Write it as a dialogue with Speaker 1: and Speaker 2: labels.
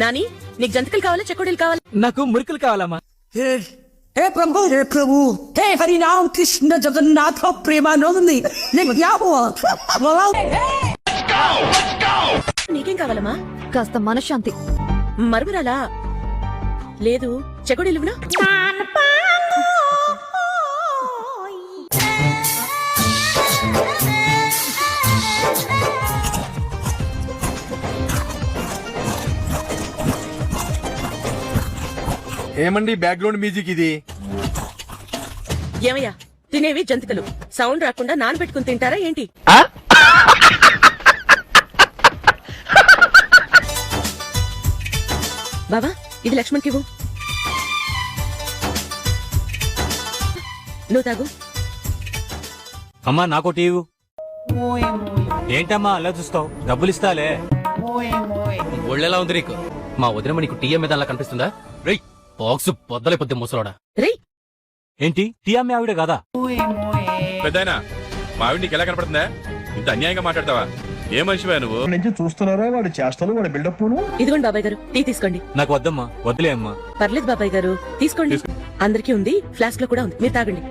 Speaker 1: నాని, నీకు జంతికలు కావాలా చెకోడీలు కావాలా?
Speaker 2: నాకు మురుకులు కావాలమ్మా.
Speaker 3: हे प्रभु हे हरि राम कृष्ण जगन्नाथ प्रेमानंदी
Speaker 1: నీకేం కావాలమ్మా?
Speaker 4: కాస్త మనశ్శాంతి.
Speaker 1: మరుపురాలా? లేదు, చెకోడీలు ఇవ్వనా?
Speaker 5: ఏమండి బ్యాక్గ్రౌండ్ మ్యూజిక్ ఇది?
Speaker 1: ఏమయ్యా, తినేవి జంతికలు, సౌండ్ రాకుండా నానబెట్టుకుని తింటారా ఏంటి? బావా, ఇది లక్ష్మణ్కి ఇవ్వు. నువ్వు తాగు.
Speaker 2: అమ్మా నాకోటి ఇవ్వు. ఏంటమ్మా అలా చూస్తావు? డబ్బులు ఇస్తాలే.
Speaker 6: ఒళ్ళెలా ఉంది నీకు? మా వదిన నీకు టీఎం మీద అలా కనిపిస్తుందా? రేయ్, బాక్స్ పొద్దలైపోద్ది ముసలోడా.
Speaker 1: రేయ్,
Speaker 2: ఏంటి టీ అమ్మే ఆవిడ కదా?
Speaker 5: పెద్దాయనా, మా ఆవిడ నీకు ఎలా కనపడుతుందా? ఇంత అన్యాయంగా మాట్లాడతావా? ఏ మనిషివా నువ్వు?
Speaker 7: నుంచి చూస్తున్నారా వాడు చేస్తాను వాడు బిల్డప్.
Speaker 1: ఇదిగోండి బాబాయ్ గారు, టీ తీసుకోండి.
Speaker 2: నాకు వద్దమ్మా, వద్దులే అమ్మా.
Speaker 1: పర్లేదు బాబాయ్ గారు, తీసుకోండి. అందరికీ ఉంది, ఫ్లాస్క్ లో కూడా ఉంది, మీరు తాగండి.